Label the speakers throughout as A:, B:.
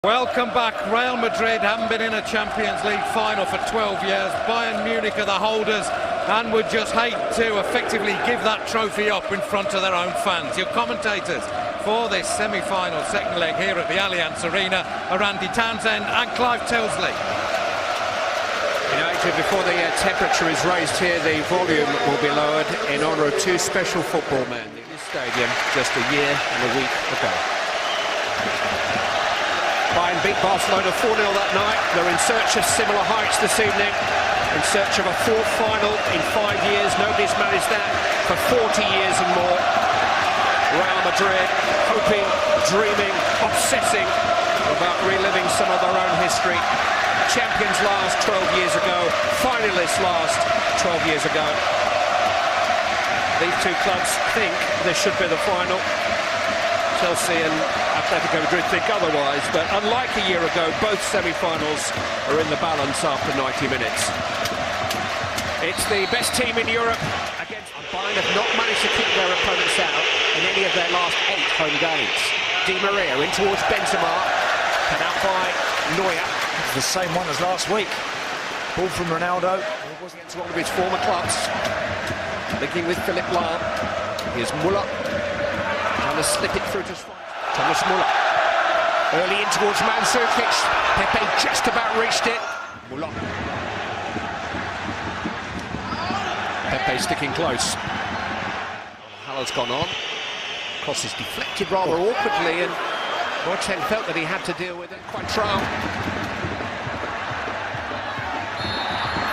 A: Welcome back. Real Madrid haven't been in a Champions League final for 12 years. Bayern Munich are the holders and would just hate to effectively give that trophy up in front of their own fans. Your commentators for this semi-final second leg here at the Allianz Arena are Andy Townsend and Clive Tilsley.
B: United, before the temperature is raised here, the volume will be lowered in honour of two special football men in this stadium just a year and a week ago. Bayern beat Barcelona 4-0 that night. They're in search of similar heights this evening, in search of a fourth final in 5 years. Nobody's managed that for 40 years and more. Real Madrid hoping, dreaming, obsessing about reliving some of their own history. Champions last 12 years ago, finalists last 12 years ago. These two clubs think this should be the final. Chelsea and Atletico Madrid think otherwise, but unlike a year ago, both semi-finals are in the balance after 90 minutes. It's the best team in Europe against Bayern have not managed to keep their opponents out in any of their last 8 home games. Di Maria in towards Benzema, cut out by Neuer.
C: It's the same one as last week. Ball from Ronaldo.
B: It was against one of his former clubs. Linking with Philipp Lahm. Here's Müller. Trying to slip it through to Thomas Müller. Early in towards Mandzukic. Pepe just about reached it. Müller. Pepe sticking close. Haller's gone on. Cross is deflected rather awkwardly, and Boateng felt that he had to deal with it. Quadrao.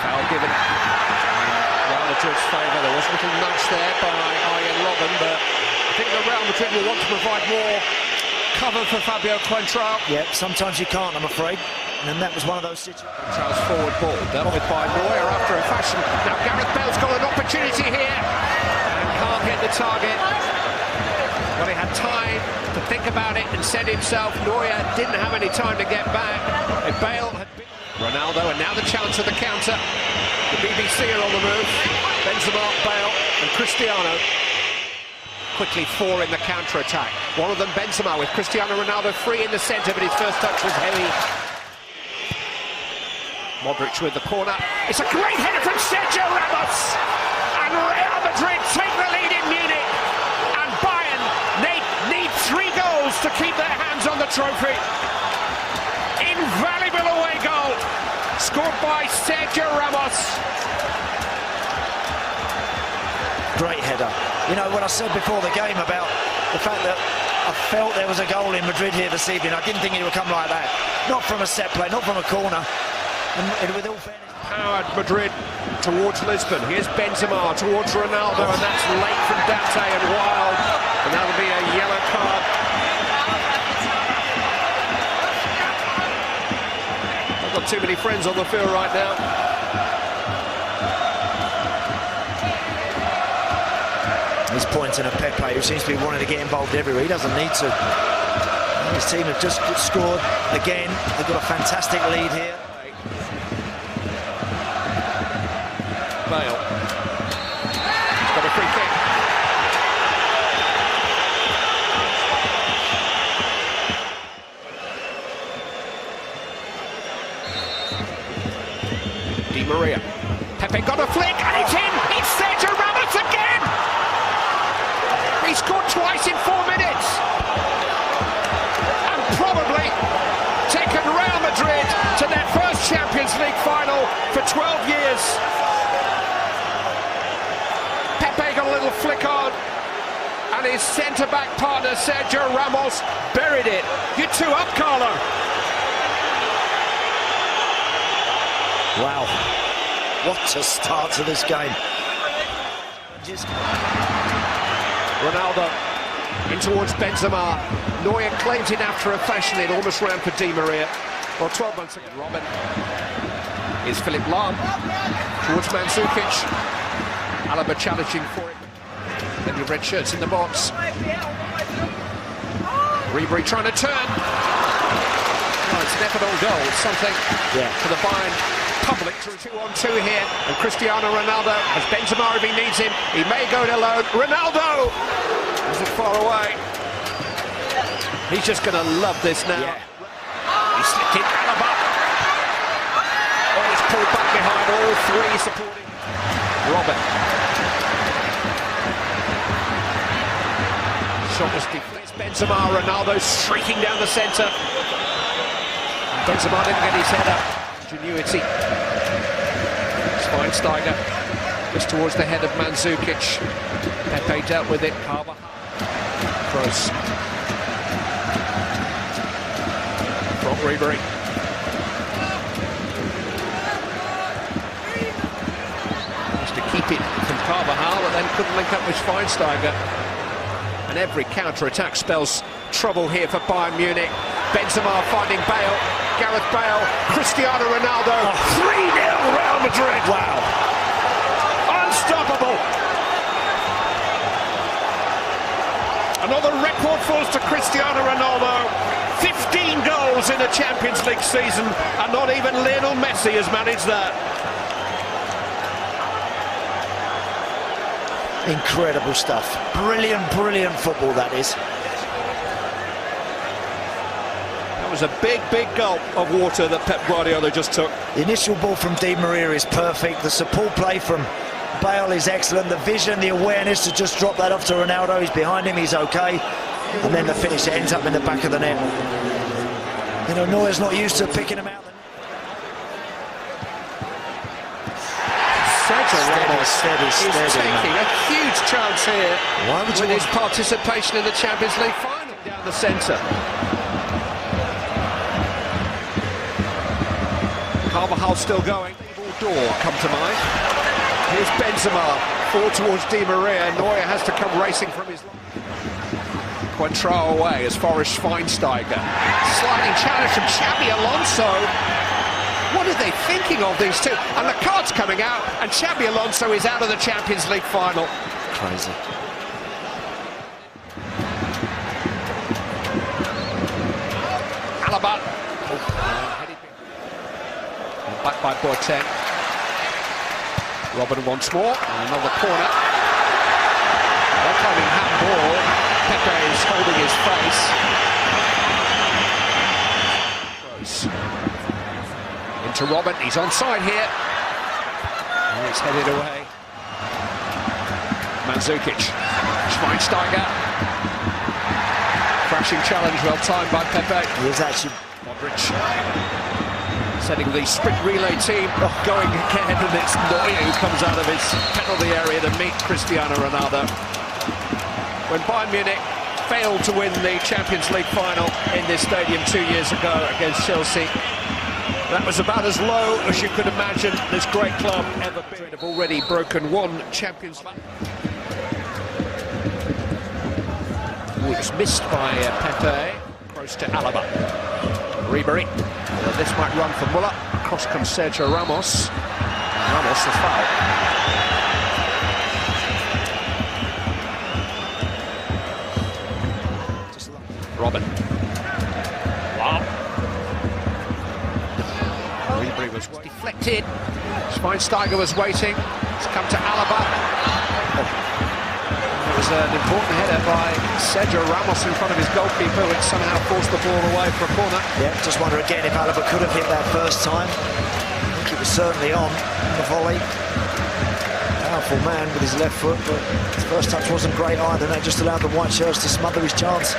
B: Foul given. Real Madrid's favour. There was a little nudge there by Arjen Robben, but I think the Real Madrid will want to provide more cover for Fabio Quadrao.
C: Yeah, sometimes you can't, I'm afraid. And that was one of those situations.
B: Quadrao's forward ball dealt with by Neuer after a fashion. Now Gareth Bale's got an opportunity here and can't hit the target. But he had time to think about it and said himself, Neuer didn't have any time to get back. If Bale had been Ronaldo, and now the chance of the counter. The BBC are on the move. Benzema, Bale and Cristiano. Quickly 4 in the counter-attack. One of them Benzema with Cristiano Ronaldo free in the centre, but his first touch was heavy. Modric with the corner. It's a great header from Sergio Ramos! And Real Madrid take the lead in Munich. And Bayern need 3 goals to keep their hands on the trophy. Invaluable away goal, scored by Sergio Ramos.
C: Great header. You know, what I said before the game about the fact that I felt there was a goal in Madrid here this evening, I didn't think it would come like that. Not from a set play, not from a corner. And with all fairness...
B: Powered Madrid towards Lisbon. Here's Benzema towards Ronaldo, and that's late from Dante and Wild. And that'll be a yellow card. I've got too many friends on the field right now.
C: He's pointing at Pepe, who seems to be wanting to get involved everywhere. He doesn't need to. His team have just scored again. They've got a fantastic lead here.
B: Bale. He's got a free kick. Di Maria. Pepe got a flick and it's in! It's Sergio Ramos again! He scored twice in 4 minutes! And probably taken Real Madrid to their first Champions League final for 12 years. Pepe got a little flick on, and his centre-back partner Sergio Ramos buried it. You're 2 up, Carlo.
C: Wow. What a start to this game.
B: Ronaldo in towards Benzema. Neuer claimed it after a fashion. It almost ran for Di Maria. Well, 12 months ago, Robben. Here's Philipp Lahm towards Mandzukic. Alaba challenging for it. Then your red shirts in the box. Ribery trying to turn. Oh, it's an effort on goal. Something for the Bayern public. 2-on-2 here. And Cristiano Ronaldo has Benzema if he needs him. He may go it alone. Ronaldo! Is it far away? He's just going to love this now.
C: Yeah.
B: slip kick, Alaba. Oh, it's pulled back behind, all three supporting Robert. Shot was deflected. Benzema, Ronaldo shrieking down the centre. Benzema didn't get his head up. Ingenuity. Schweinsteiger just towards the head of Mandzukic. Pepe dealt with it. Carvajal. Kroos. From Ribery. Managed to keep it from Carvajal, but then couldn't link up with Schweinsteiger. And every counter-attack spells trouble here for Bayern Munich. Benzema finding Bale. Gareth Bale. Cristiano Ronaldo. 3-0 Real Madrid.
C: Wow.
B: Unstoppable. Another record falls to Cristiano Ronaldo. 15 goals in a Champions League season, and not even Lionel Messi has managed that.
C: Incredible stuff. Brilliant, brilliant football, that is.
B: That was a big, big gulp of water that Pep Guardiola just took.
C: The initial ball from Di Maria is perfect. The support play from Bale is excellent. The vision, the awareness to just drop that off to Ronaldo. He's behind him, he's okay. And then the finish, it ends up in the back of the net. You know, Neuer's not used to picking him out. Steady,
B: He's taking a huge chance here with his participation in the Champions League final. Down the centre. Carvajal still going. Door come to mind. Here's Benzema, forward towards Di Maria. Neuer has to come racing from his line. Contrao away as far as Schweinsteiger. Sliding challenge from Xabi Alonso. What are they thinking of, these two? And the card's coming out, and Xabi Alonso is out of the Champions League final.
C: Crazy.
B: Alaba. Back by Boateng. Robin once more, and another corner. They're coming handball. Pepe is holding his face. Kroos. Into Robin, he's onside here. And it's headed away. Mandzukic. Schweinsteiger. Crashing challenge, well timed by Pepe.
C: He was actually...
B: Modric. Setting the sprint relay team going again, and it's Neuer who comes out of his penalty area to meet Cristiano Ronaldo. When Bayern Munich failed to win the Champions League final in this stadium 2 years ago against Chelsea, that was about as low as you could imagine this great club ever been. Have already broken one Champions League. It was missed by Pepe. Close to Alaba. Ribery. This might run for Muller. Across comes Sergio Ramos. Ramos the foul. Robin. Wow. Ribery was deflected. Schweinsteiger was waiting. It's come to Alaba. It was an important header by Sergio Ramos in front of his goalkeeper, which somehow forced the ball away for a corner.
C: Yeah, just wonder again if Alaba could have hit that first time. I think it was certainly on the volley. Powerful man with his left foot, but his first touch wasn't great either. That just allowed the white shirts to smother his chance.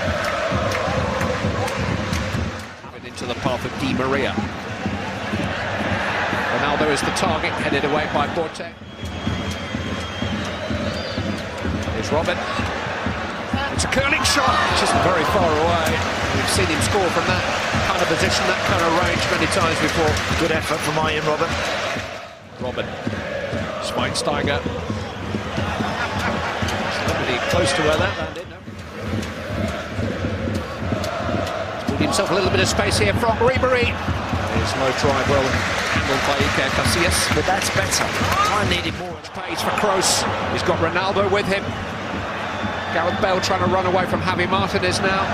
B: Into the path of Di Maria. Ronaldo is the target, headed away by Boateng. Here's Robin. It's a curling shot, just very far away. We've seen him score from that kind of position, that kind of range many times before.
C: Good effort from Ian Robin.
B: Robin. Schweinsteiger. Somebody close to where that landed. Pulled himself a little bit of space here from Ribery. His low drive, well handled by Iker Casillas.
C: But that's better. I needed more.
B: Pace for Kroos. He's got Ronaldo with him. Gareth Bale trying to run away from Javi Martinez now.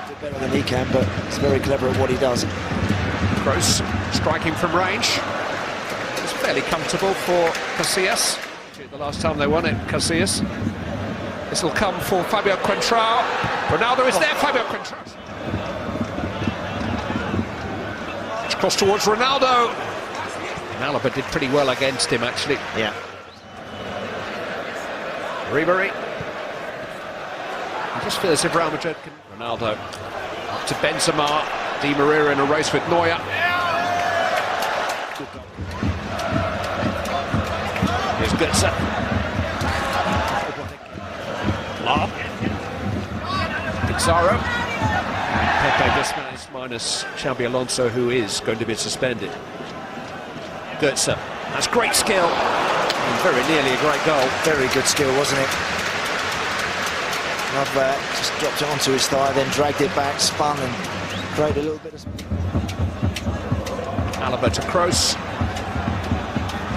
C: A bit better than he can, but he's very clever at what he does.
B: Kroos striking from range. It's fairly comfortable for Casillas. The last time they won it, Casillas. This will come for Fabio Contrao. Ronaldo is there, Fabio Contrao. Cross towards Ronaldo. And Alaba did pretty well against him, actually.
C: Yeah.
B: Ribery. It just feels as if Real Madrid can... Ronaldo up to Benzema. Di Maria in a race with Neuer. Here's Götze. Pizarro. Pepe Guzmán minus Xabi Alonso, who is going to be suspended. Götze. That's great skill. And very nearly a great goal.
C: Very good skill, wasn't it? Love that. Just dropped it onto his thigh, then dragged it back, spun and created a little bit of...
B: Alaba to Kroos.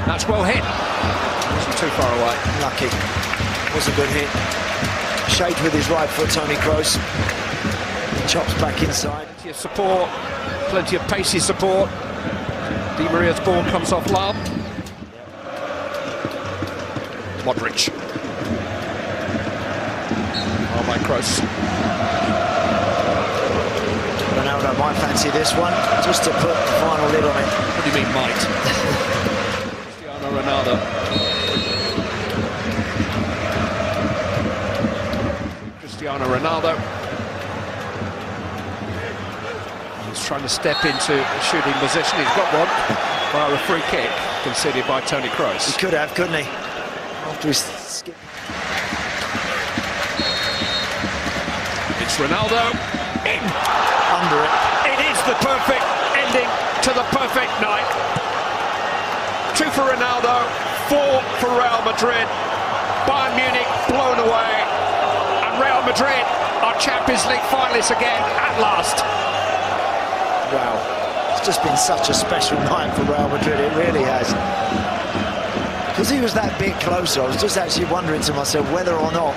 B: That's well hit. Wasn't too far away.
C: Lucky. Was a good hit. Shade with his right foot, Toni Kroos. Chops back inside.
B: Plenty of support. Plenty of pacey support. Di Maria's ball comes off Lam. Modric. Oh, by Kroos.
C: Ronaldo might fancy this one, just to put the final lid on it.
B: What do you mean, might? Cristiano Ronaldo. Cristiano Ronaldo. He's trying to step into a shooting position. He's got one via a free kick conceded by Toni Kroos.
C: He could have, couldn't he? After his skip.
B: It's Ronaldo. In.
C: Under it.
B: It is the perfect ending to the perfect night. 2 for Ronaldo, 4 for Real Madrid. Bayern Munich blown away. And Real Madrid are Champions League finalists again at last.
C: Wow. It's just been such a special night for Real Madrid, it really has. Because he was that bit closer, I was just actually wondering to myself whether or not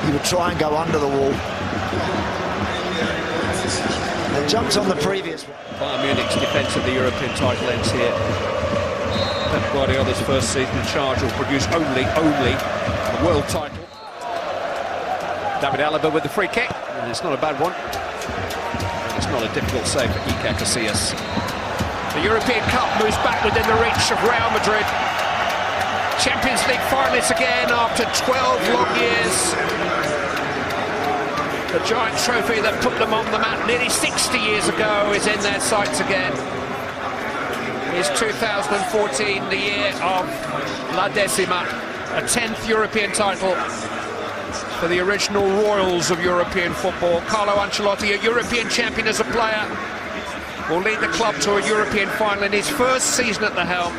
C: he would try and go under the wall. They jumped on the previous one.
B: Bayern Munich's defence of the European title ends here. Pep Guardiola's first season in charge will produce only a world title. David Alaba with the free kick, and it's not a bad one. And it's not a difficult save for Iker Casillas. The European Cup moves back within the reach of Real Madrid. Champions League finalists again after 12 long years. The giant trophy that put them on the map nearly 60 years ago is in their sights again. It's 2014, the year of La Decima, a 10th European title for the original royals of European football. Carlo Ancelotti, a European champion as a player, will lead the club to a European final in his first season at the helm.